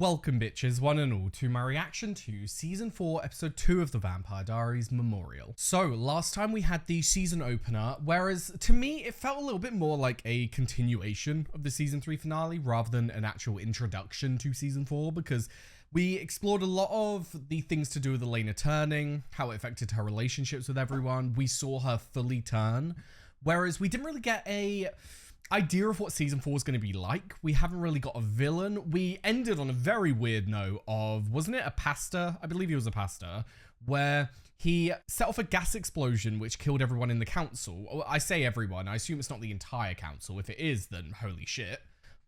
Welcome bitches, one and all, to my reaction to Season 4, Episode 2 of the Vampire Diaries Memorial. So, last time we had the season opener, whereas to me it felt a little bit more like a continuation of the Season 3 finale rather than an actual introduction to Season 4, because we explored a lot of the things to do with Elena turning, how it affected her relationships with everyone. We saw her fully turn, whereas we didn't really get a idea of what Season 4 is going to be like. We haven't really got a villain. We ended on a very weird note of, wasn't it a pastor? I believe he was a pastor, where he set off a gas explosion which killed everyone in the council. I say everyone, I assume it's not the entire council. If it is, then holy shit.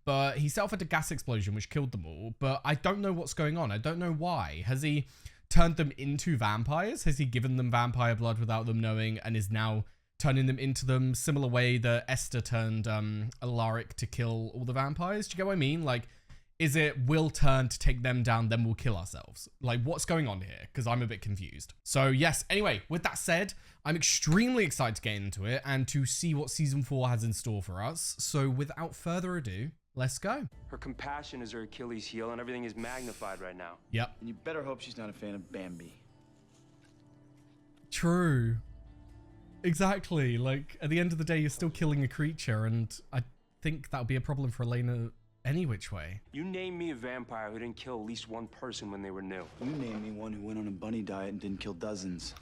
But he set off a gas explosion which killed them all, but I don't know what's going on. I don't know why. Has he turned them into vampires? Has he given them vampire blood without them knowing and is now turning them into them, similar way that Esther turned Alaric to kill all the vampires? Do you get what I mean? Like, is it we'll turn to take them down, then we'll kill ourselves? Like, what's going on here? Because I'm a bit confused. So yes, anyway, with that said, I'm extremely excited to get into it and to see what Season 4 has in store for us. So without further ado, let's go. Her compassion is her Achilles heel and everything is magnified right now. Yep. And you better hope she's not a fan of Bambi. True. Exactly. Like, at the end of the day, you're still killing a creature, and I think that would be a problem for Elena any which way. You name me a vampire who didn't kill at least one person when they were new. You name me one who went on a bunny diet and didn't kill dozens.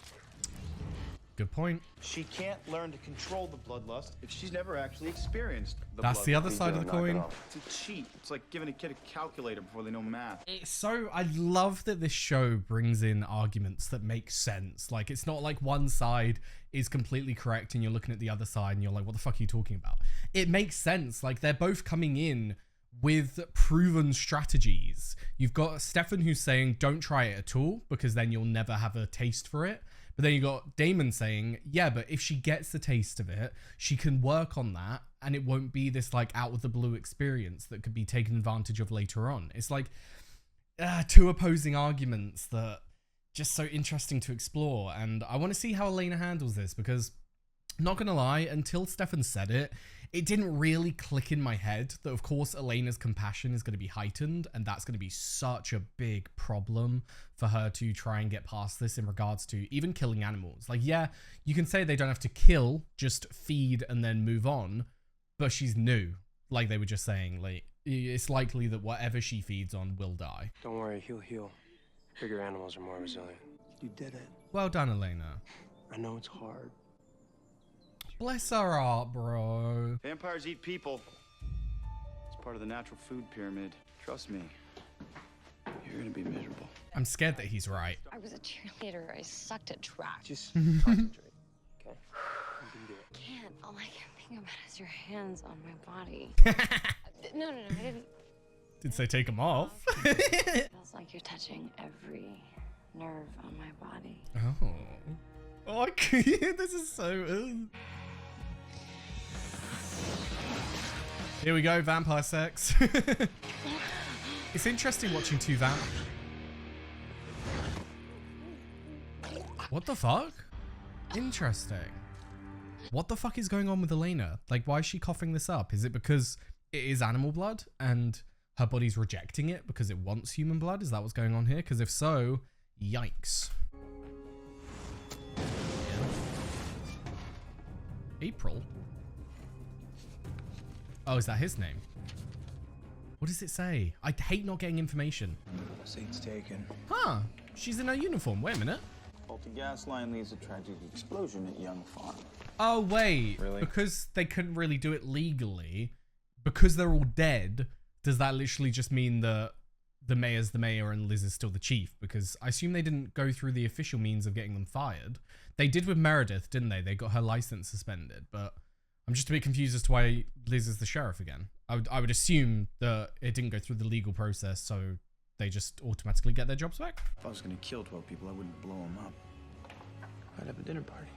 Good point. She can't learn to control the bloodlust if she's never actually experienced the That's the other side of the coin. It's a cheat. It's like giving a kid a calculator before they know math. It's so, I love that this show brings in arguments that make sense. Like, it's not like one side is completely correct and you're looking at the other side and you're like, what the fuck are you talking about? It makes sense. Like, they're both coming in with proven strategies. You've got Stefan who's saying, don't try it at all because then you'll never have a taste for it. But then you got Damon saying, yeah, but if she gets the taste of it, she can work on that and it won't be this like out of the blue experience that could be taken advantage of later on. It's like two opposing arguments that just so interesting to explore. And I want to see how Elena handles this because, not gonna lie, until Stefan said it, it didn't really click in my head that of course Elena's compassion is going to be heightened and that's going to be such a big problem for her to try and get past this in regards to even killing animals. Like, yeah, you can say they don't have to kill, just feed and then move on, but she's new. Like they were just saying, like, it's likely that whatever she feeds on will die. Don't worry, he'll heal. Bigger animals are more resilient. You did it. Well done, Elena. I know it's hard. Bless her heart, bro. Vampires eat people. It's part of the natural food pyramid. Trust me. You're gonna be miserable. I'm scared that he's right. I was a cheerleader. I sucked at track. Just concentrate, okay? You can do it. Can't. All I can think about is your hands on my body. No, I didn't. Did say take him off? It feels like you're touching every nerve on my body. Oh. Oh, I can't. This is so... Here we go, vampire sex. It's interesting watching two vampires. What the fuck? Interesting. What the fuck is going on with Elena? Like, why is she coughing this up? Is it because it is animal blood and her body's rejecting it because it wants human blood? Is that what's going on here? Because if so, yikes. April? Oh, is that his name? What does it say? I hate not getting information. Seat's taken. Huh. She's in her uniform. Wait a minute. Faulty gas line leaves a tragic explosion at Young Farm. Oh, wait. Really? Because they couldn't really do it legally, because they're all dead, does that literally just mean that the mayor's the mayor and Liz is still the chief? Because I assume they didn't go through the official means of getting them fired. They did with Meredith, didn't they? They got her license suspended, but I'm just a bit confused as to why Liz is the sheriff again. I would assume that it didn't go through the legal process, so they just automatically get their jobs back. If I was gonna kill 12 people, I wouldn't blow them up. I'd have a dinner party.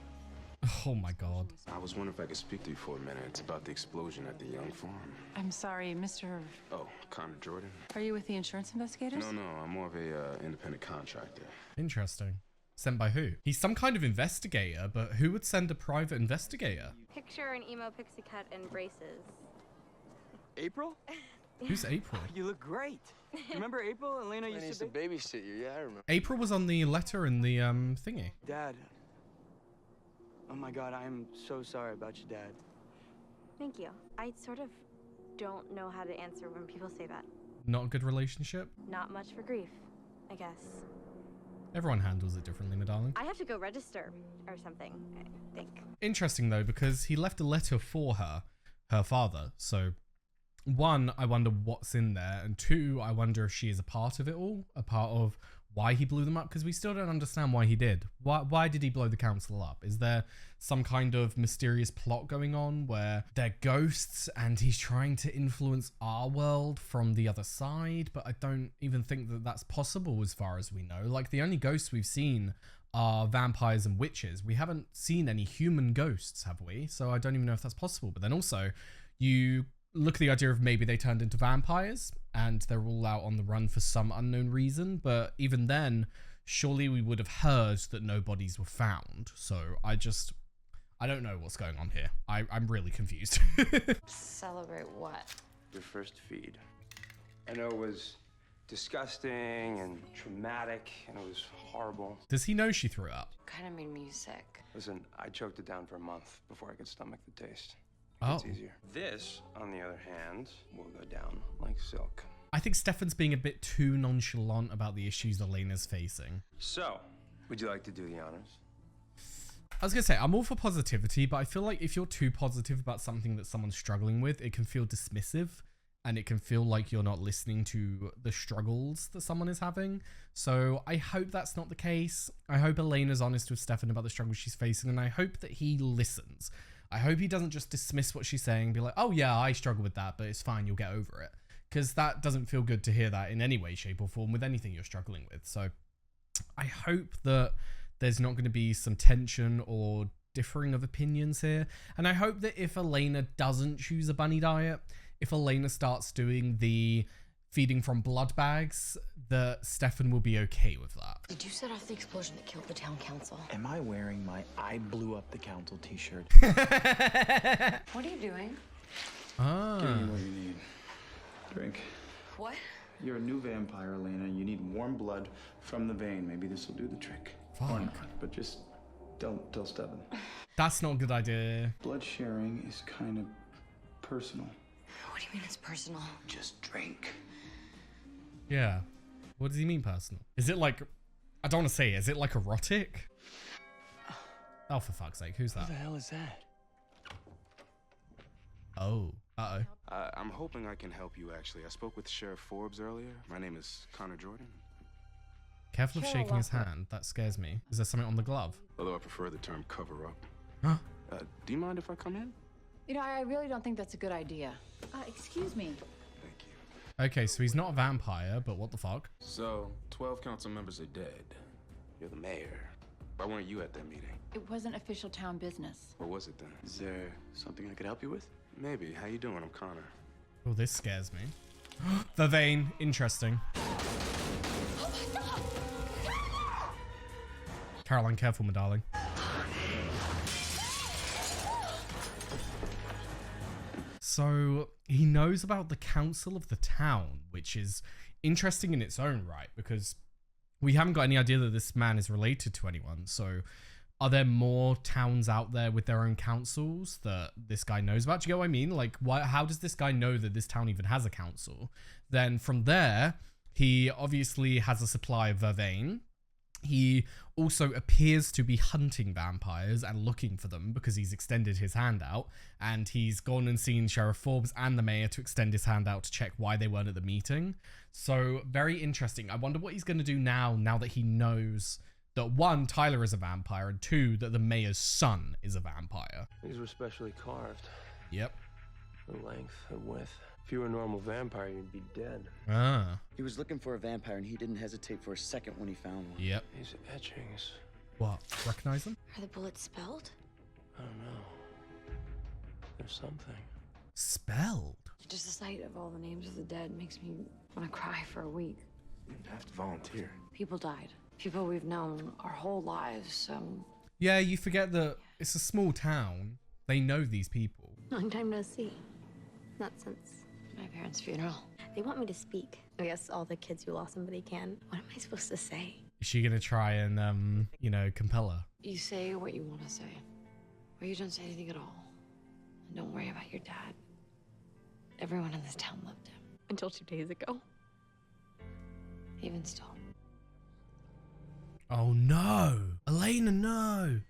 Oh my god. I was wondering if I could speak to you for a minute. It's about the explosion at the Young Farm. I'm sorry, Mr. Oh, Connor Jordan? Are you with the insurance investigators? No, I'm more of a independent contractor. Interesting. Sent by who? He's some kind of investigator, but who would send a private investigator? Picture an emo pixie cut and braces. April? Who's April? You look great. You remember April? Elena I used used to to be. babysit you. Yeah, I remember. April was on the letter in the thingy. Dad. Oh my God, I am so sorry about your dad. Thank you. I sort of don't know how to answer when people say that. Not a good relationship. Not much for grief, I guess. Everyone handles it differently, my darling. I have to go register or something, I think. Interesting though, because he left a letter for her father. So, one, I wonder what's in there, and two, I wonder if she is a part of it all, a part of why he blew them up, because we still don't understand why he did. Why did he blow the council up? Is there some kind of mysterious plot going on where they're ghosts and he's trying to influence our world from the other side? But I don't even think that that's possible as far as we know. Like, the only ghosts we've seen are vampires and witches. We haven't seen any human ghosts, have we? So I don't even know if that's possible. But then also, you look at the idea of maybe they turned into vampires and they're all out on the run for some unknown reason. But even then, surely we would have heard that no bodies were found. So I don't know what's going on here. I'm really confused. Celebrate what? Your first feed. I know it was disgusting and traumatic, and it was horrible. Does he know she threw up? Kind of made me sick. Listen, I choked it down for a month before I could stomach the taste. Oh. It's easier. This, on the other hand, will go down like silk. I think Stefan's being a bit too nonchalant about the issues Elena's facing. So, would you like to do the honors? I was going to say, I'm all for positivity, but I feel like if you're too positive about something that someone's struggling with, it can feel dismissive and it can feel like you're not listening to the struggles that someone is having. So I hope that's not the case. I hope Elena's honest with Stefan about the struggles she's facing, and I hope that he listens. I hope he doesn't just dismiss what she's saying and be like, oh yeah, I struggle with that, but it's fine, you'll get over it. Because that doesn't feel good to hear that in any way, shape or form with anything you're struggling with. So I hope that there's not going to be some tension or differing of opinions here. And I hope that if Elena doesn't choose a bunny diet, if Elena starts doing the feeding from blood bags, that Stefan will be okay with that. Did you set off the explosion that killed the town council? Am I wearing my I blew up the council t-shirt? What are you doing? Ah. Give me what you need. Drink. What? You're a new vampire, Elena. You need warm blood from the vein. Maybe this will do the trick. Fuck. Or not, but just don't tell Stefan. That's not a good idea. Blood sharing is kind of personal. What do you mean it's personal? Just drink. Yeah. What does he mean personal? Is it like, I don't want to say, is it like erotic? Oh, for fuck's sake, who's that? What the hell is that? Oh, uh-oh. I'm hoping I can help you, actually. I spoke with Sheriff Forbes earlier. My name is Connor Jordan. Careful of Sure, shaking his love it. hand. That scares me. Is there something on the glove? Although I prefer the term cover-up. Huh? Do you mind if I come in? You know, I really don't think that's a good idea. Excuse me. Thank you. Okay, so he's not a vampire, but what the fuck? So, 12 council members are dead. You're the mayor. Why weren't you at that meeting? It wasn't official town business. What was it then? Is there something I could help you with? Maybe. How you doing? I'm Connor. Oh, this scares me. The vein. Interesting. Caroline, careful, my darling. So he knows about the council of the town, which is interesting in its own right, because we haven't got any idea that this man is related to anyone. So are there more towns out there with their own councils that this guy knows about? Do you get what I mean? Like, how does this guy know that this town even has a council? Then from there, he obviously has a supply of vervain. He also appears to be hunting vampires and looking for them because he's extended his hand out, and he's gone and seen Sheriff Forbes and the mayor to extend his hand out to check why they weren't at the meeting. So very interesting. I wonder what he's going to do now that he knows that one, Tyler is a vampire, and two, that the mayor's son is a vampire. These were specially carved. Yep. The length, the width. If you were a normal vampire, you'd be dead. Ah. He was looking for a vampire, and he didn't hesitate for a second when he found one. Yep. These etchings. What? Recognize them? Are the bullets spelled? I don't know. There's something. Spelled? Just the sight of all the names of the dead makes me want to cry for a week. You'd have to volunteer. People died. People we've known our whole lives. Yeah, you forget that it's a small town. They know these people. Long time no see. Not since My parents' funeral. They want me to speak. I guess all the kids who lost somebody can. What am I supposed to say? Is she gonna try and, you know, compel her? You say what you want to say, or you don't say anything at all. And don't worry about your dad. Everyone in this town loved him. Until 2 days ago. Even still. Oh no! Elena, no!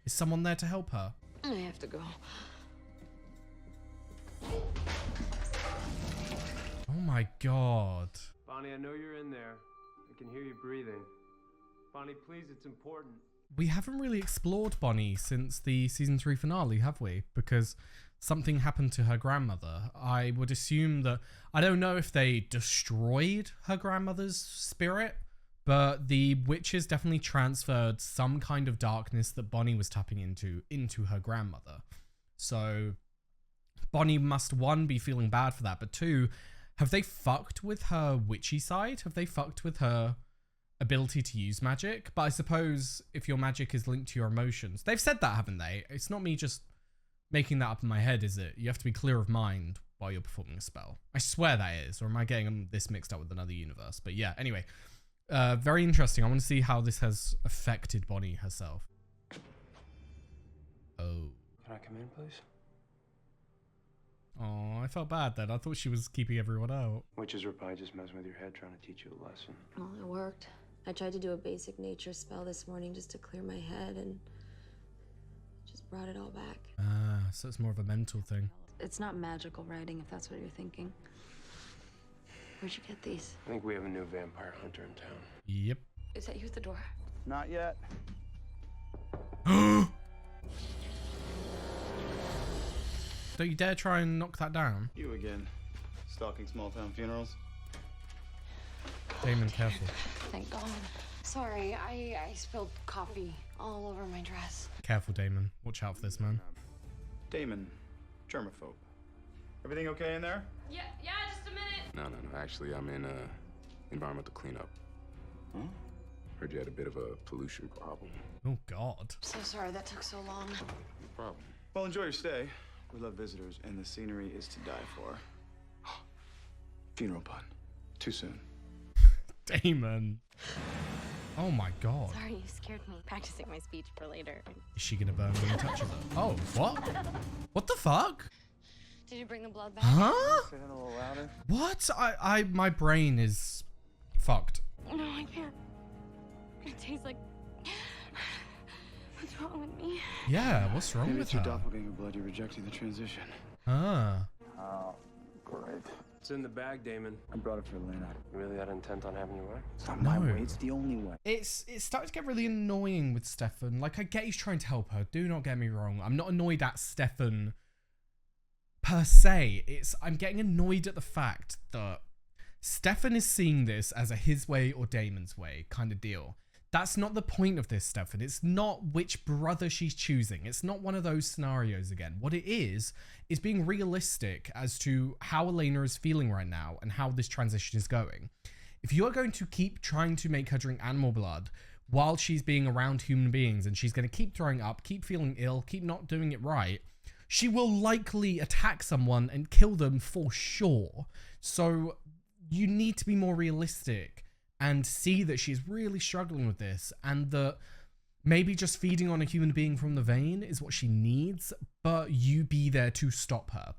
Is someone there to help her? I have to go. Oh my god. Bonnie, I know you're in there. I can hear you breathing. Bonnie, please, it's important. We haven't really explored Bonnie since the season 3 finale, have we? Because something happened to her grandmother. I would assume that, I don't know if they destroyed her grandmother's spirit, but the witches definitely transferred some kind of darkness that Bonnie was tapping into her grandmother. So Bonnie must, one, be feeling bad for that, but two, have they fucked with her witchy side? Have they fucked with her ability to use magic? But I suppose if your magic is linked to your emotions, they've said that, haven't they? It's not me just making that up in my head, is it? You have to be clear of mind while you're performing a spell. I swear that is, or am I getting this mixed up with another universe? But yeah, anyway, very interesting. I want to see how this has affected Bonnie herself. Oh. Can I come in, please? Oh, I felt bad then. I thought she was keeping everyone out. Witches were probably just messing with your head, trying to teach you a lesson. Well, it worked. I tried to do a basic nature spell this morning just to clear my head and just brought it all back. Ah, so it's more of a mental thing. It's not magical writing, if that's what you're thinking. Where'd you get these? I think we have a new vampire hunter in town. Yep. Is that you at the door? Not yet. Don't you dare try and knock that down. You again. Stalking small town funerals? Damon, careful. Thank God. Sorry, I spilled coffee all over my dress. Careful, Damon. Watch out for this man. Damon, germaphobe. Everything okay in there? Yeah, just a minute. No. Actually, I'm in environmental cleanup. Huh? Heard you had a bit of a pollution problem. Oh, God. So sorry that took so long. No problem. Well, enjoy your stay. We love visitors, and the scenery is to die for. Funeral pun. Too soon. Damon. Oh, my God. Sorry, you scared me. Practicing my speech for later. Is she going to burn when you touch her? Oh, what? What the fuck? Did you bring the blood back? Huh? Say that a little louder. What? My brain is fucked. No, I can't. It tastes like... What's wrong with me? Yeah, what's wrong Maybe with it's your her? doppelganger blood. You're rejecting the transition. Ah. Oh, great. It's in the bag, Damon. I brought it for Elena. You really that intent on having your way? It's not my No. way. It's the only way. It's starting to get really annoying with Stefan. Like, I get he's trying to help her. Do not get me wrong. I'm not annoyed at Stefan per se. I'm getting annoyed at the fact that Stefan is seeing this as a his way or Damon's way kind of deal. That's not the point of this, Stefan. It's not which brother she's choosing. It's not one of those scenarios again. What it is being realistic as to how Elena is feeling right now and how this transition is going. If you are going to keep trying to make her drink animal blood while she's being around human beings and she's going to keep throwing up, keep feeling ill, keep not doing it right, she will likely attack someone and kill them for sure. So you need to be more realistic and see that she's really struggling with this and that maybe just feeding on a human being from the vein is what she needs, but you be there to stop her.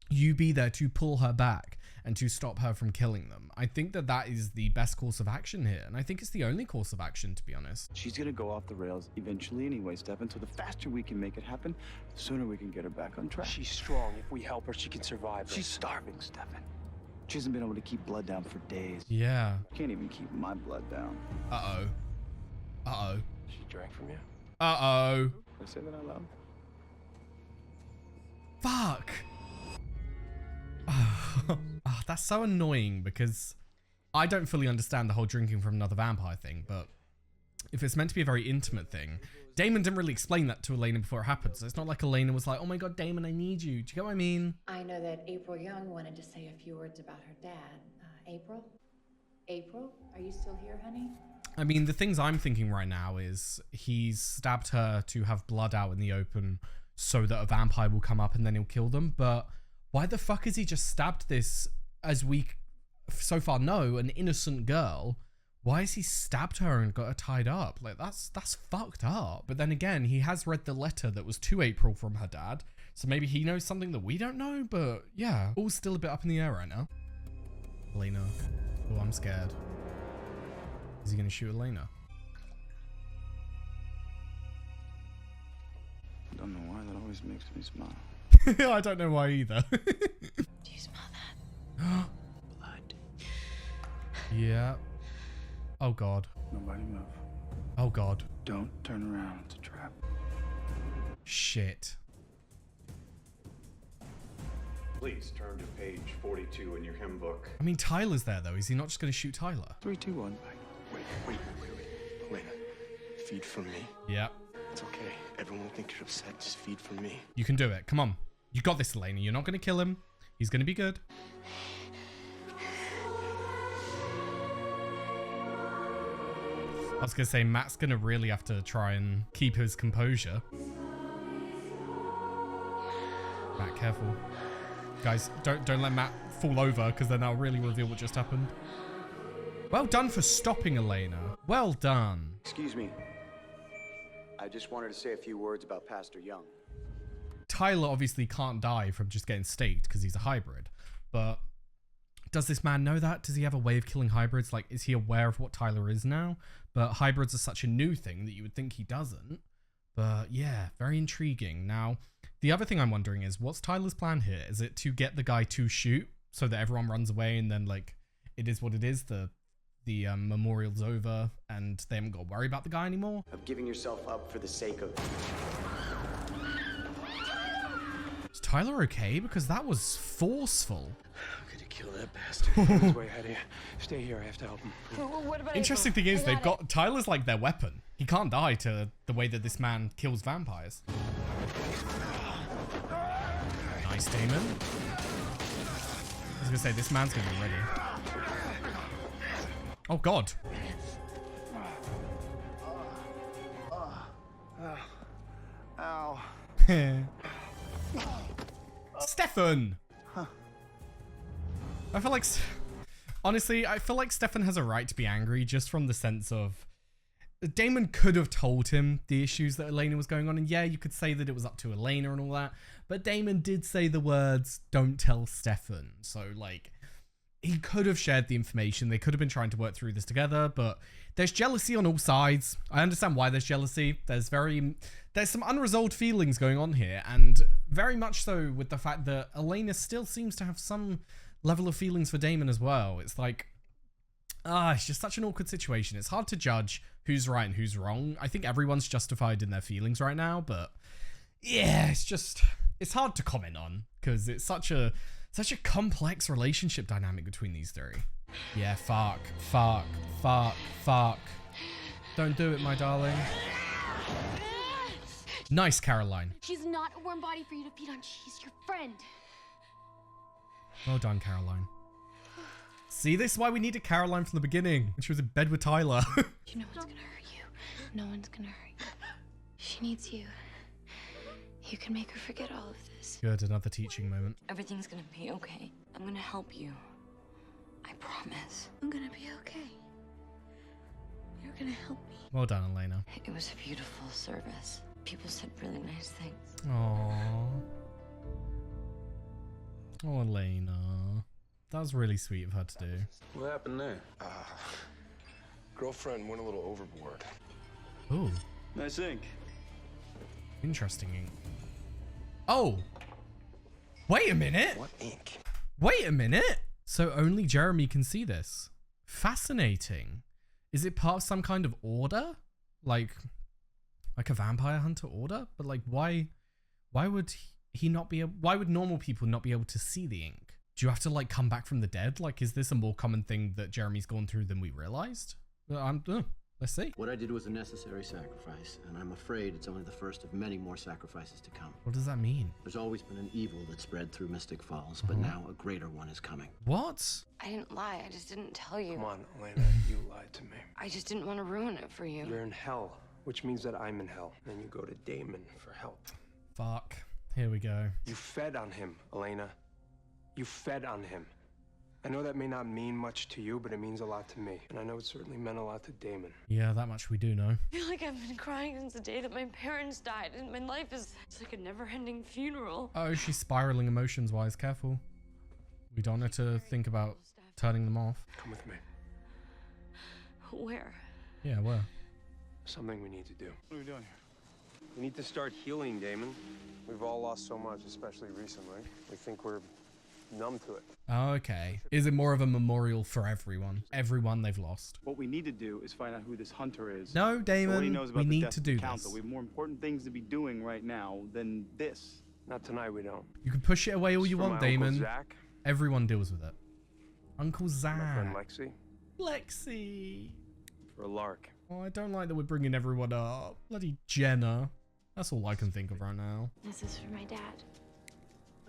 You be there to pull her back and to stop her from killing them. I think that is the best course of action here, and I think it's the only course of action, to be honest. She's gonna go off the rails eventually anyway, Stefan, so the faster we can make it happen, the sooner we can get her back on track. She's strong. If we help her, she can survive this. She's starving, Stefan. She hasn't been able to keep blood down for days. Yeah. Can't even keep my blood down. Uh-oh. Uh-oh. She drank from you? Uh-oh. Did I say that out loud? Fuck. Oh, that's so annoying because I don't fully understand the whole drinking from another vampire thing, but if it's meant to be a very intimate thing, Damon didn't really explain that to Elena before it happened, so it's not like Elena was like, oh my god, Damon, I need you. Do you get what I mean? I know that April Young wanted to say a few words about her dad. April? April? Are you still here, honey? I mean, the things I'm thinking right now is he's stabbed her to have blood out in the open so that a vampire will come up and then he'll kill them, but Why the fuck has he just stabbed this, as we so far know, an innocent girl? Why has he stabbed her and got her tied up? Like, that's fucked up. But then again, he has read the letter that was to April from her dad. So maybe he knows something that we don't know. But yeah, all still a bit up in the air right now. Elena. Oh, I'm scared. Is he going to shoot Elena? I don't know why that always makes me smile. I don't know why either. Do you smell that? Blood. Yeah. Oh God. Nobody move. Oh God. Don't turn around. It's a trap. Shit. Please turn to page 42 in your hymn book. I mean, Tyler's there though. Is he not just going to shoot Tyler? 3, 2, 1. Wait. Elena, feed from me. Yeah. It's okay. Everyone will think you're upset. Just feed from me. You can do it. Come on. You got this, Elena. You're not going to kill him. He's going to be good. I was going to say, Matt's going to really have to try and keep his composure. Matt, careful. Guys, don't let Matt fall over, because then that'll really reveal what just happened. Well done for stopping Elena. Well done. Excuse me. I just wanted to say a few words about Pastor Young. Tyler obviously can't die from just getting staked because he's a hybrid, but does this man know that? Does he have a way of killing hybrids? Like, is he aware of what Tyler is now? But hybrids are such a new thing that you would think he doesn't. But yeah, very intriguing. Now, the other thing I'm wondering is, what's Tyler's plan here? Is it to get the guy to shoot so that everyone runs away and then, like, it is what it is? The memorial's over and they haven't got to worry about the guy anymore? Of giving yourself up for the sake of... Is Tyler okay? Because that was forceful. I'm gonna kill that bastard. He's way ahead of you. Stay here. I have to help him. What about Interesting April? thing is, I they've got got Tyler's like their weapon. He can't die to the way that this man kills vampires. Nice, Damon. I was gonna say, this man's gonna be ready. Oh God. Ow. Stefan. I feel like, honestly, I feel like Stefan has a right to be angry just from the sense of Damon could have told him the issues that Elena was going on. And yeah, you could say that it was up to Elena and all that. But Damon did say the words, "Don't tell Stefan." So like, he could have shared the information. They could have been trying to work through this together, but there's jealousy on all sides. I understand why there's jealousy. There's some unresolved feelings going on here, and very much so with the fact that Elena still seems to have some level of feelings for Damon as well. It's like, it's just such an awkward situation. It's hard to judge who's right and who's wrong. I think everyone's justified in their feelings right now, but yeah, it's hard to comment on because it's such a complex relationship dynamic between these three. Yeah, fuck. Don't do it, my darling. Nice, Caroline. She's not a warm body for you to feed on. She's your friend. Well done, Caroline. See, this is why we needed Caroline from the beginning. When she was in bed with Tyler. You know what's gonna hurt you. No one's gonna hurt you. She needs you. You can make her forget all of this. Good, another teaching moment. Everything's gonna be okay. I'm gonna help you. I promise. I'm gonna be okay. You're gonna help me. Well done, Elena. It was a beautiful service. People said really nice things. Aww. Oh, Elena. That was really sweet of her to do. What happened there? Girlfriend went a little overboard. Ooh, Nice ink. interesting ink. Oh! Wait a minute! What ink? Wait a minute! So only Jeremy can see this. Fascinating. Is it part of some kind of order? Like a vampire hunter order? But like, why would he not be able, why would normal people not be able to see the ink? Do you have to like come back from the dead? Like, is this a more common thing that Jeremy's gone through than we realized? Let's see. What I did was a necessary sacrifice, and I'm afraid it's only the first of many more sacrifices to come. What does that mean? There's always been an evil that spread through Mystic Falls, but now a greater one is coming. What? I didn't lie. I just didn't tell you. Come on, Elena. You lied to me. I just didn't want to ruin it for you. You're in hell, which means that I'm in hell. Then you go to Damon for help. Fuck. Here we go. You fed on him, Elena. You fed on him. I know that may not mean much to you, but it means a lot to me. And I know it certainly meant a lot to Damon. Yeah, that much we do know. I feel like I've been crying since the day that my parents died, and my life is it's like a never-ending funeral. Oh, she's spiraling emotions-wise. Careful. We don't want her to think about turning them off. Come with me. Where? Yeah, where? Something we need to do. What are we doing here? We need to start healing, Damon. We've all lost so much, especially recently. We think we're numb to it. Okay. Is it more of a memorial for everyone? Everyone they've lost. What we need to do is find out who this hunter is. No, Nobody Damon. knows about We the need death to of do the council. this. We have more important things to be doing right now than this. Not tonight, we don't. You can push it away all you For want, my Uncle Damon. Zach, Everyone deals with it. Uncle my friend Zach. Lexi, Lexi. for a lark. Oh, I don't like that we're bringing everyone up. Bloody Jenna. That's all I can think of right now. This is for my dad.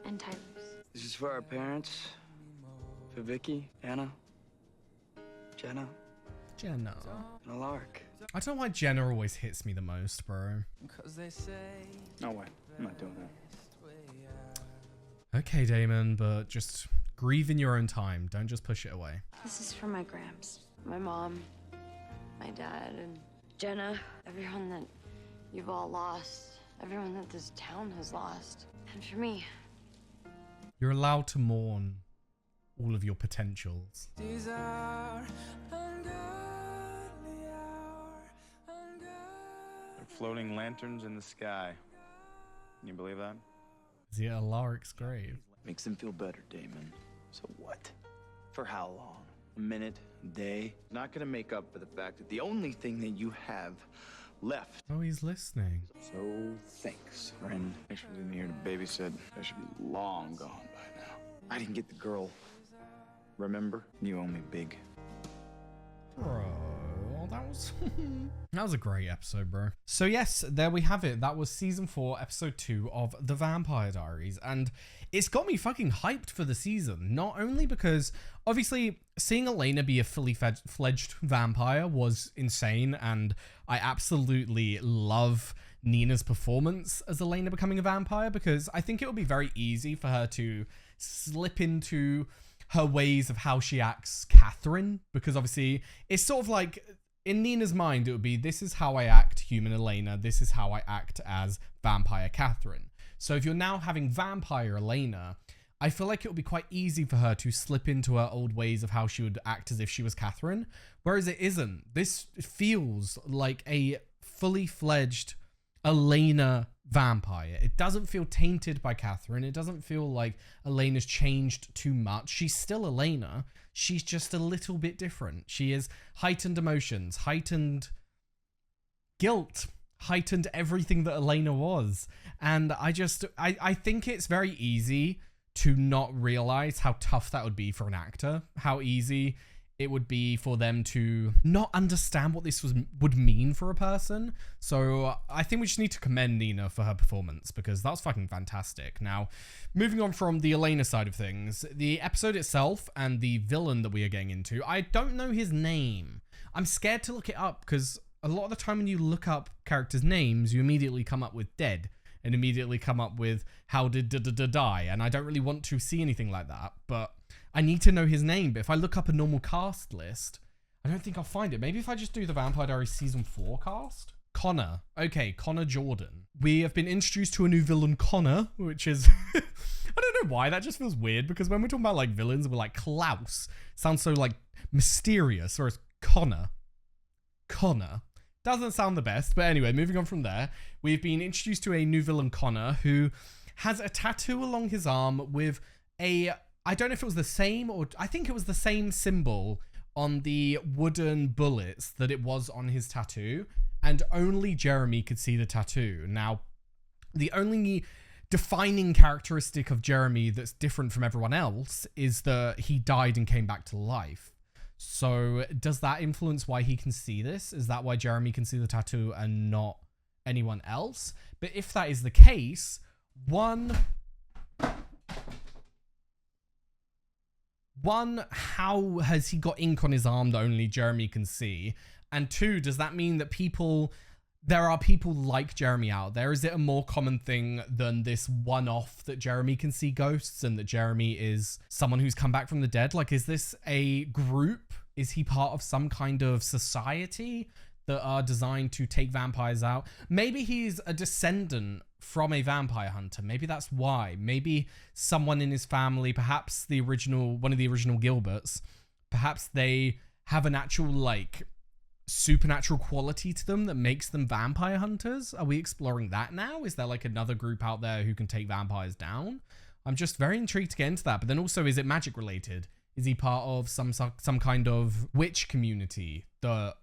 And Tyler's. This is for our parents. For Vicky, Anna, Jenna, Jenna. and a lark. I don't know why Jenna always hits me the most, bro. No way. I'm not doing that. Okay, Damon, but just grieve in your own time. Don't just push it away. This is for my Gramps. My mom, my dad, and Jenna, everyone that you've all lost, everyone that this town has lost. And for me. You're allowed to mourn all of your potentials. Like floating lanterns in the sky. Can you believe that? Is he at Alaric's grave? Makes them feel better, Damon. So what? For how long? A minute? A day? Not gonna make up for the fact that the only thing that you have left. Oh, he's listening. So thanks, friend. Thanks for leaving me here to babysit. I should be long gone by now. I didn't get the girl. Remember? You owe me big. Bro, that was that was a great episode, bro. So yes, there we have it. That was season 4, episode 2 of The Vampire Diaries, and it's got me fucking hyped for the season. Not only because obviously seeing Elena be a fully fledged vampire was insane, and I absolutely love Nina's performance as Elena becoming a vampire, because I think it would be very easy for her to slip into her ways of how she acts Catherine, because obviously it's sort of like in Nina's mind it would be, this is how I act human Elena, this is how I act as vampire Catherine. So if you're now having vampire Elena, I feel like it would be quite easy for her to slip into her old ways of how she would act as if she was Catherine, whereas it isn't. This feels like a fully fledged Elena vampire. It doesn't feel tainted by Catherine. It doesn't feel like Elena's changed too much. She's still Elena. She's just a little bit different. She has heightened emotions, heightened guilt, heightened everything that Elena was. And I think it's very easy to not realize how tough that would be for an actor, how easy it would be for them to not understand what this would mean for a person. So I think we just need to commend Nina for her performance, because that's fucking fantastic. Now, moving on from the Elena side of things, the episode itself and the villain that we are getting into, I don't know his name. I'm scared to look it up, because a lot of the time when you look up characters' names, you immediately come up with dead and immediately come up with how did die, and I don't really want to see anything like that, but I need to know his name. But if I look up a normal cast list, I don't think I'll find it. Maybe if I just do the Vampire Diaries season 4 cast? Connor. Okay, Connor Jordan. We have been introduced to a new villain, Connor, which is... I don't know why, that just feels weird, because when we're talking about like villains, we're like Klaus. Sounds so like mysterious, whereas Connor. Doesn't sound the best, but anyway, moving on from there, we've been introduced to a new villain, Connor, who has a tattoo along his arm with a... I don't know if it was the same, or I think it was the same symbol on the wooden bullets that it was on his tattoo, and only Jeremy could see the tattoo. Now, the only defining characteristic of Jeremy that's different from everyone else is that he died and came back to life. So does that influence why he can see this? Is that why Jeremy can see the tattoo and not anyone else? But if that is the case, one, how has he got ink on his arm that only Jeremy can see? And 2, does that mean that people there are people like Jeremy out there? Is it a more common thing than this one-off that Jeremy can see ghosts and that Jeremy is someone who's come back from the dead? Like, is this a group? Is he part of some kind of society that are designed to take vampires out? Maybe he's a descendant from a vampire hunter. Maybe that's why. Maybe someone in his family, perhaps one of the original Gilberts, perhaps they have an actual, like, supernatural quality to them that makes them vampire hunters. Are we exploring that now? Is there like another group out there who can take vampires down? I'm just very intrigued to get into that. But then also, is it magic related? Is he part of some kind of witch community that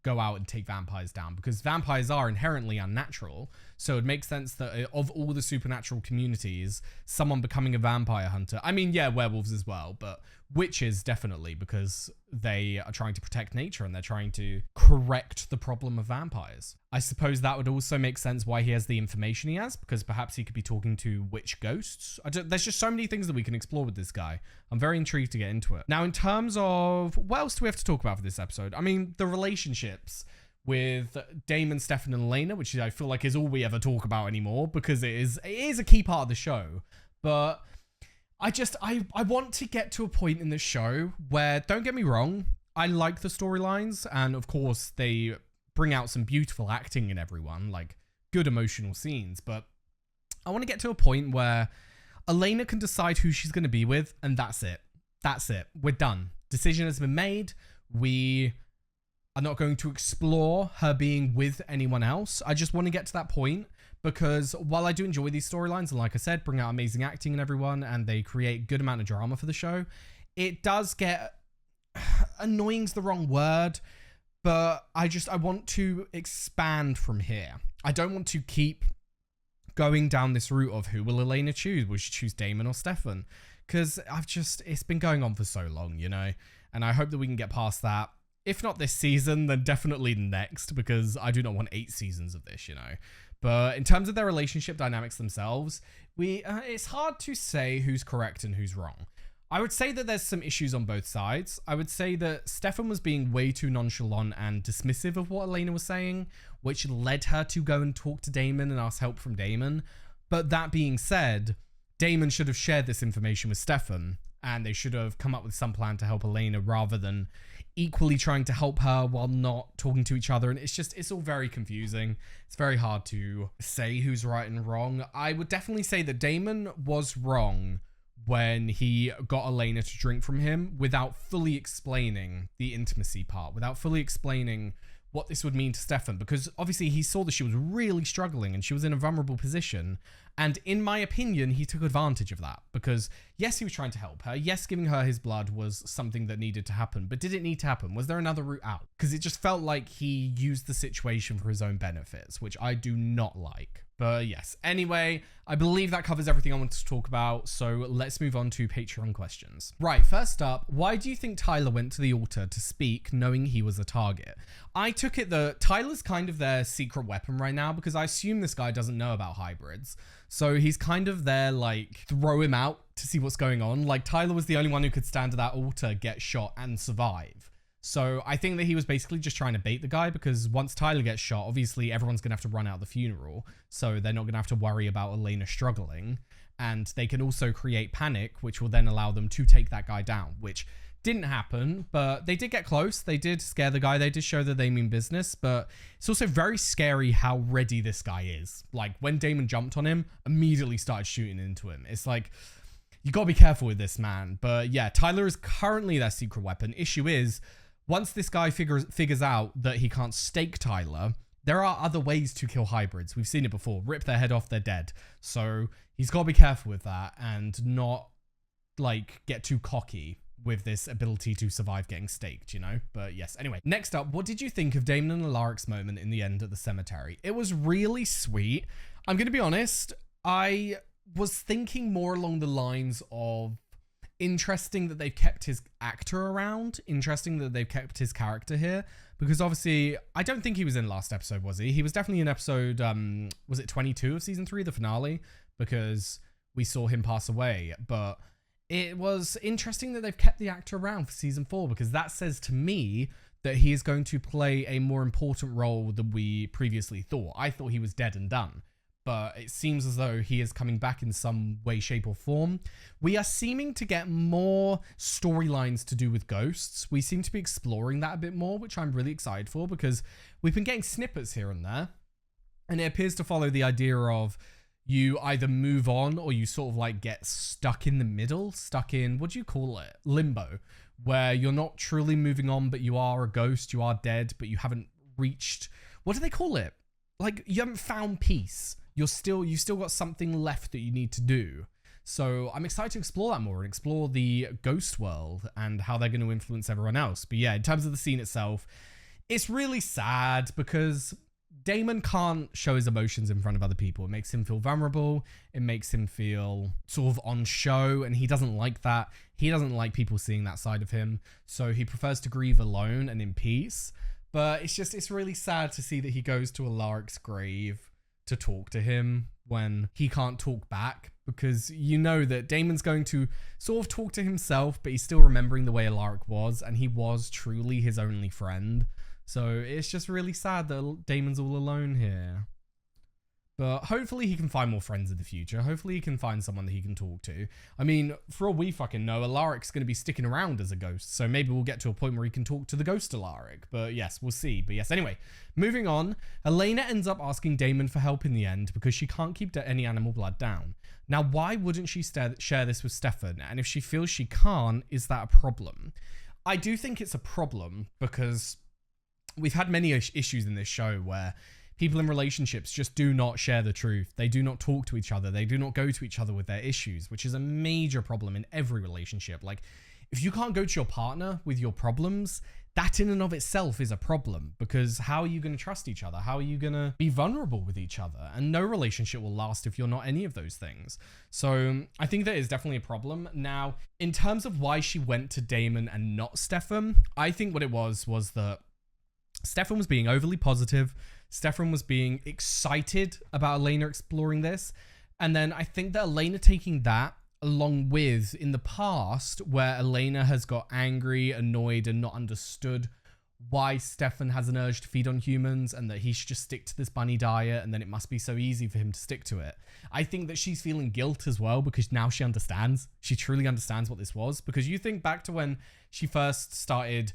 go out and take vampires down? Because vampires are inherently unnatural, so it makes sense that of all the supernatural communities, someone becoming a vampire hunter, I mean, yeah, werewolves as well, but witches definitely, because they are trying to protect nature and they're trying to correct the problem of vampires. I suppose that would also make sense why he has the information he has, because perhaps he could be talking to witch ghosts. There's just so many things that we can explore with this guy. I'm very intrigued to get into it. Now, in terms of what else do we have to talk about for this episode? I mean, the relationships with Damon, Stefan, and Elena, which I feel like is all we ever talk about anymore, because it is a key part of the show. But I want to get to a point in the show where, don't get me wrong, I like the storylines, and of course they bring out some beautiful acting in everyone, like good emotional scenes, but I want to get to a point where Elena can decide who she's going to be with, and that's it. That's it. We're done. Decision has been made. We are not going to explore her being with anyone else. I just want to get to that point, because while I do enjoy these storylines, and like I said, bring out amazing acting in everyone, and they create good amount of drama for the show, it does get, annoying's the wrong word, but I want to expand from here. I don't want to keep going down this route of who will Elena choose? Will she choose Damon or Stefan? Because it's been going on for so long, you know, and I hope that we can get past that. If not this season, then definitely next, because I do not want 8 seasons of this, you know. But in terms of their relationship dynamics themselves, it's hard to say who's correct and who's wrong. I would say that there's some issues on both sides. I would say that Stefan was being way too nonchalant and dismissive of what Elena was saying, which led her to go and talk to Damon and ask help from Damon. But that being said, Damon should have shared this information with Stefan, and they should have come up with some plan to help Elena rather than equally trying to help her while not talking to each other. And it's all very confusing. It's very hard to say who's right and wrong. I would definitely say that Damon was wrong when he got Elena to drink from him without fully explaining the intimacy part, without fully explaining what this would mean to Stefan, because obviously he saw that she was really struggling and she was in a vulnerable position. And in my opinion, he took advantage of that, because yes, he was trying to help her. Yes, giving her his blood was something that needed to happen, but did it need to happen? Was there another route out? Because it just felt like he used the situation for his own benefits, which I do not like. But yes, anyway, I believe that covers everything I wanted to talk about, so let's move on to Patreon questions. Right, first up, why do you think Tyler went to the altar to speak knowing he was a target? I took it that Tyler's kind of their secret weapon right now, because I assume this guy doesn't know about hybrids. So he's kind of there, like, throw him out to see what's going on. Like, Tyler was the only one who could stand at that altar, get shot, and survive. So I think that he was basically just trying to bait the guy, because once Tyler gets shot, obviously everyone's going to have to run out of the funeral. So they're not going to have to worry about Elena struggling. And they can also create panic, which will then allow them to take that guy down, which didn't happen, but they did get close. They did scare the guy. They did show that they mean business, but it's also very scary how ready this guy is. Like, when Damon jumped on him, immediately started shooting into him. It's like, you got to be careful with this man. But yeah, Tyler is currently their secret weapon. Issue is, once this guy figures out that he can't stake Tyler, there are other ways to kill hybrids. We've seen it before. Rip their head off, they're dead. So he's got to be careful with that and not, like, get too cocky with this ability to survive getting staked, you know? But yes, anyway. Next up, what did you think of Damon and Alaric's moment in the end at the cemetery? It was really sweet. I'm going to be honest, I was thinking more along the lines of interesting that they've kept his actor around, interesting that they've kept his character here, because obviously, I don't think he was in last episode, was he? He was definitely in episode, was it 22 of season 3, the finale? Because we saw him pass away, but it was interesting that they've kept the actor around for season 4, because that says to me that he is going to play a more important role than we previously thought. I thought he was dead and done, but it seems as though he is coming back in some way, shape, or form. We are seeming to get more storylines to do with ghosts. We seem to be exploring that a bit more, which I'm really excited for, because we've been getting snippets here and there, and it appears to follow the idea of you either move on or you sort of like get stuck in the middle, stuck in, what do you call it? Limbo, where you're not truly moving on, but you are a ghost, you are dead, but you haven't reached, what do they call it? Like, you haven't found peace. You've still got something left that you need to do. So I'm excited to explore that more and explore the ghost world and how they're going to influence everyone else. But yeah, in terms of the scene itself, it's really sad because Damon can't show his emotions in front of other people. It makes him feel vulnerable. It makes him feel sort of on show, and he doesn't like that. He doesn't like people seeing that side of him. So he prefers to grieve alone and in peace. But it's really sad to see that he goes to Alaric's grave to talk to him when he can't talk back, because you know that Damon's going to sort of talk to himself, but he's still remembering the way Alaric was, and he was truly his only friend. So it's just really sad that Damon's all alone here. But hopefully he can find more friends in the future. Hopefully he can find someone that he can talk to. I mean, for all we fucking know, Alaric's going to be sticking around as a ghost. So maybe we'll get to a point where he can talk to the ghost Alaric. But yes, we'll see. But yes, anyway, moving on. Elena ends up asking Damon for help in the end because she can't keep any animal blood down. Now, why wouldn't she share this with Stefan? And if she feels she can't, is that a problem? I do think it's a problem because we've had many issues in this show where people in relationships just do not share the truth. They do not talk to each other. They do not go to each other with their issues, which is a major problem in every relationship. Like, if you can't go to your partner with your problems, that in and of itself is a problem, because how are you going to trust each other? How are you going to be vulnerable with each other? And no relationship will last if you're not any of those things. So I think that is definitely a problem. Now, in terms of why she went to Damon and not Stefan, I think what it was that Stefan was being overly positive. Stefan was being excited about Elena exploring this. And then I think that Elena taking that along with in the past where Elena has got angry, annoyed, and not understood why Stefan has an urge to feed on humans and that he should just stick to this bunny diet and then it must be so easy for him to stick to it. I think that she's feeling guilt as well because now she understands. She truly understands what this was, because you think back to when she first started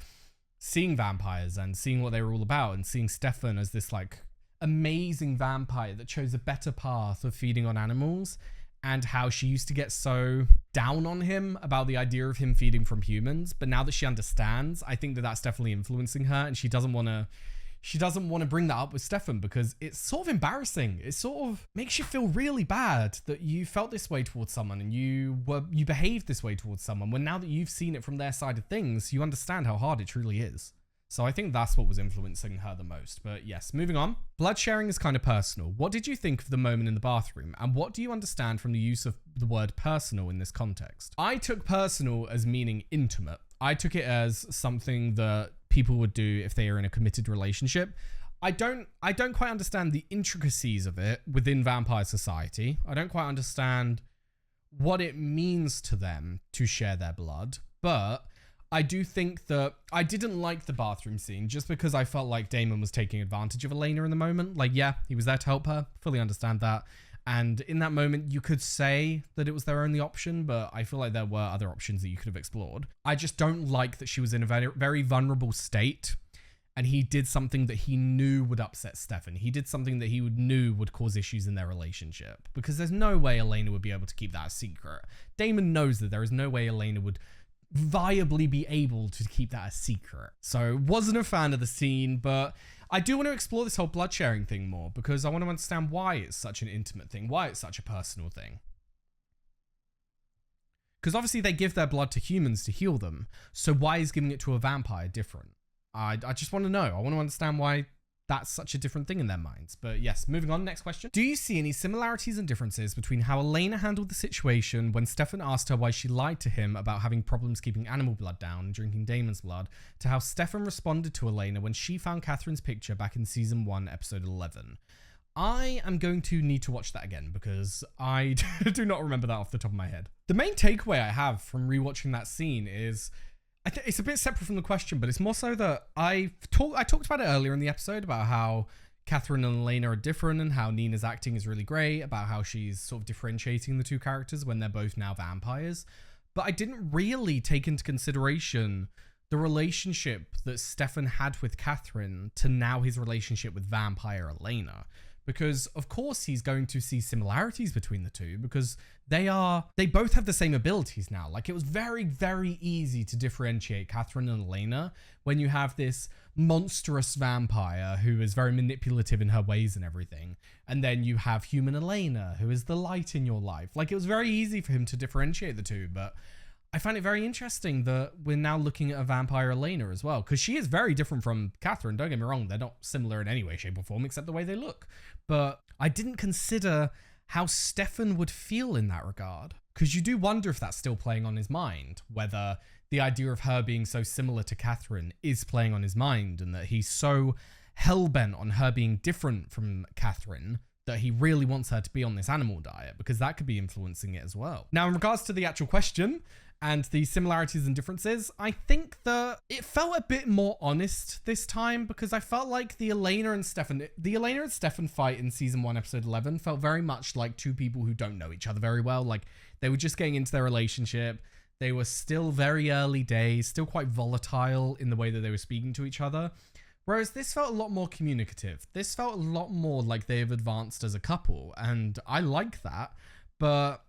seeing vampires and seeing what they were all about and seeing Stefan as this like amazing vampire that chose a better path of feeding on animals, and how she used to get so down on him about the idea of him feeding from humans. But now that she understands, I think that that's definitely influencing her, and she doesn't want to bring that up with Stefan because it's sort of embarrassing. It sort of makes you feel really bad that you felt this way towards someone and you behaved this way towards someone, when now that you've seen it from their side of things, you understand how hard it truly is. So I think that's what was influencing her the most. But yes, moving on. Blood sharing is kind of personal. What did you think of the moment in the bathroom? And what do you understand from the use of the word personal in this context? I took personal as meaning intimate. I took it as something that people would do if they are in a committed relationship. I don't quite understand the intricacies of it within vampire society. I don't quite understand what it means to them to share their blood, but I do think that I didn't like the bathroom scene just because I felt like Damon was taking advantage of Elena in the moment. Like, yeah, he was there to help her. Fully understand that. And in that moment, you could say that it was their only option, but I feel like there were other options that you could have explored. I just don't like that she was in a very, very vulnerable state, and he did something that he knew would upset Stefan. He did something that he knew would cause issues in their relationship, because there's no way Elena would be able to keep that a secret. Damon knows that there is no way Elena would viably be able to keep that a secret. So wasn't a fan of the scene, but I do want to explore this whole blood sharing thing more, because I want to understand why it's such an intimate thing, why it's such a personal thing. Because obviously they give their blood to humans to heal them, so why is giving it to a vampire different? I just want to know. I want to understand why that's such a different thing in their minds. But yes, moving on, next question. Do you see any similarities and differences between how Elena handled the situation when Stefan asked her why she lied to him about having problems keeping animal blood down and drinking Damon's blood, to how Stefan responded to Elena when she found Catherine's picture back in season 1, episode 11? I am going to need to watch that again because I do not remember that off the top of my head. The main takeaway I have from rewatching that scene is it's a bit separate from the question, but it's more so that I talked about it earlier in the episode about how Catherine and Elena are different and how Nina's acting is really great, about how she's sort of differentiating the two characters when they're both now vampires. But I didn't really take into consideration the relationship that Stefan had with Catherine to now his relationship with vampire Elena. Because of course he's going to see similarities between the two because they both have the same abilities now. Like, it was very, very easy to differentiate Catherine and Elena when you have this monstrous vampire who is very manipulative in her ways and everything. And then you have human Elena, who is the light in your life. Like, it was very easy for him to differentiate the two, but I find it very interesting that we're now looking at a vampire Elena as well, because she is very different from Catherine. Don't get me wrong, they're not similar in any way, shape, or form, except the way they look. But I didn't consider how Stefan would feel in that regard, because you do wonder if that's still playing on his mind, whether the idea of her being so similar to Catherine is playing on his mind, and that he's so hell-bent on her being different from Catherine that he really wants her to be on this animal diet, because that could be influencing it as well. Now, in regards to the actual question and the similarities and differences, I think that it felt a bit more honest this time, because I felt like the Elena and Stefan fight in season 1, episode 11 felt very much like two people who don't know each other very well. Like, they were just getting into their relationship. They were still very early days, still quite volatile in the way that they were speaking to each other. Whereas this felt a lot more communicative. This felt a lot more like they've advanced as a couple, and I like that. But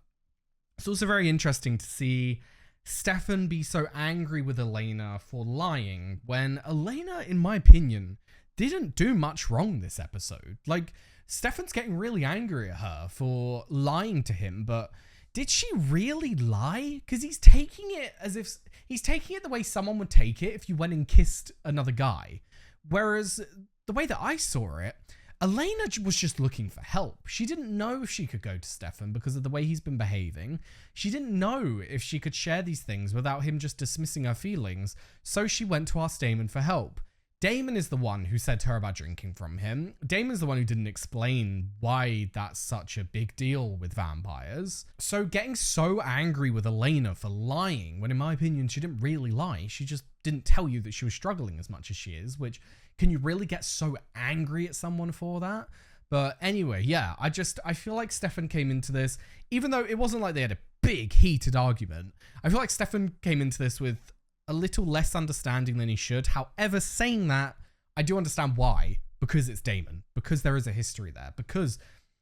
it's also very interesting to see Stefan be so angry with Elena for lying, when Elena, in my opinion, didn't do much wrong this episode. Like, Stefan's getting really angry at her for lying to him, but did she really lie? Because he's taking it the way someone would take it if you went and kissed another guy. Whereas the way that I saw it, Elena was just looking for help. She didn't know if she could go to Stefan because of the way he's been behaving. She didn't know if she could share these things without him just dismissing her feelings. So she went to ask Damon for help. Damon is the one who said to her about drinking from him. Damon's the one who didn't explain why that's such a big deal with vampires. So getting so angry with Elena for lying, when in my opinion she didn't really lie, she just didn't tell you that she was struggling as much as she is, which, can you really get so angry at someone for that? But anyway, yeah, I feel like Stefan came into this, even though it wasn't like they had a big heated argument, I feel like Stefan came into this with a little less understanding than he should. However, saying that, I do understand why. Because it's Damon. Because there is a history there. Because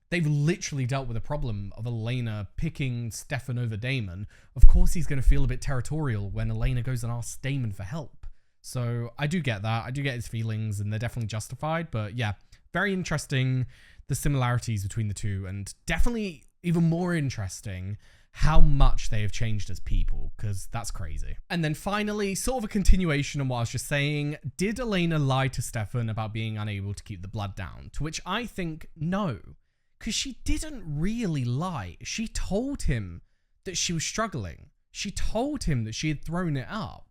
they've literally dealt with a problem of Elena picking Stefan over Damon. Of course he's going to feel a bit territorial when Elena goes and asks Damon for help. So I do get that. I do get his feelings, and they're definitely justified. But yeah, very interesting, the similarities between the two. And definitely even more interesting how much they have changed as people, because that's crazy. And then finally, sort of a continuation on what I was just saying, did Elena lie to Stefan about being unable to keep the blood down? To which I think no, because she didn't really lie. She told him that she was struggling. She told him that she had thrown it up.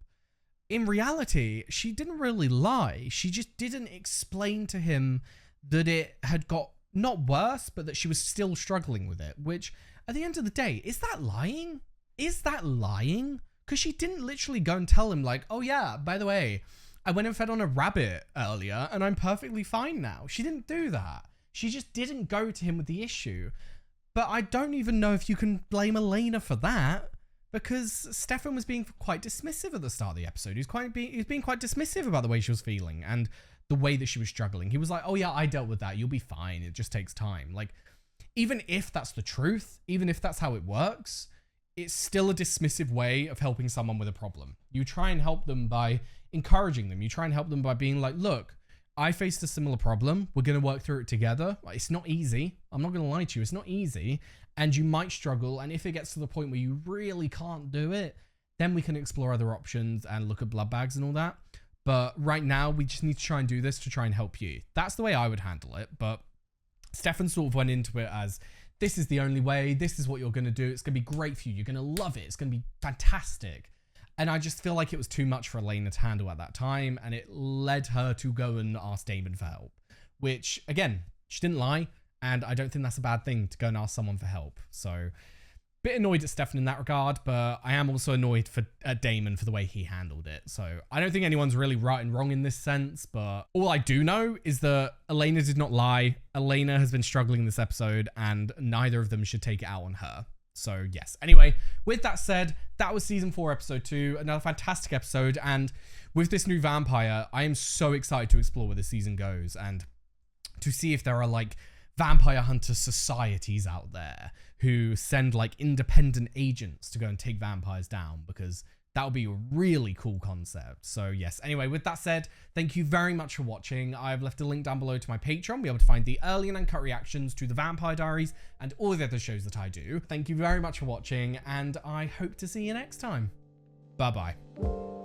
In reality, she didn't really lie. She just didn't explain to him that it had got not worse, but that she was still struggling with it, which at the end of the day, is that lying? Is that lying? Because she didn't literally go and tell him like, oh yeah, by the way, I went and fed on a rabbit earlier and I'm perfectly fine now. She didn't do that. She just didn't go to him with the issue. But I don't even know if you can blame Elena for that, because Stefan was being quite dismissive at the start of the episode. He was being quite dismissive about the way she was feeling and the way that she was struggling. He was like, oh yeah, I dealt with that. You'll be fine. It just takes time. Like, even if that's the truth, even if that's how it works, it's still a dismissive way of helping someone with a problem. You try and help them by encouraging them. You try and help them by being like, look, I faced a similar problem. We're going to work through it together. Like, it's not easy. I'm not going to lie to you. It's not easy. And you might struggle. And if it gets to the point where you really can't do it, then we can explore other options and look at blood bags and all that. But right now, we just need to try and do this to try and help you. That's the way I would handle it. But Stefan sort of went into it as, this is the only way, this is what you're going to do, it's going to be great for you, you're going to love it, it's going to be fantastic. And I just feel like it was too much for Elena to handle at that time, and it led her to go and ask Damon for help. Which, again, she didn't lie, and I don't think that's a bad thing to go and ask someone for help. So, Bit annoyed at Stefan in that regard, but I am also annoyed at Damon for the way he handled it. So I don't think anyone's really right and wrong in this sense, but all I do know is that Elena did not lie. Elena has been struggling this episode, and neither of them should take it out on her. So yes. Anyway, with that said, that was season 4, episode 2. Another fantastic episode, and with this new vampire, I am so excited to explore where the season goes and to see if there are like vampire hunter societies out there who send like independent agents to go and take vampires down, because that would be a really cool concept. So yes, anyway, with that said, thank you very much for watching. I've left a link down below to my Patreon. Be able to find the early and uncut reactions to the Vampire Diaries and all the other shows that I do. Thank you very much for watching, and I hope to see you next time. Bye-bye.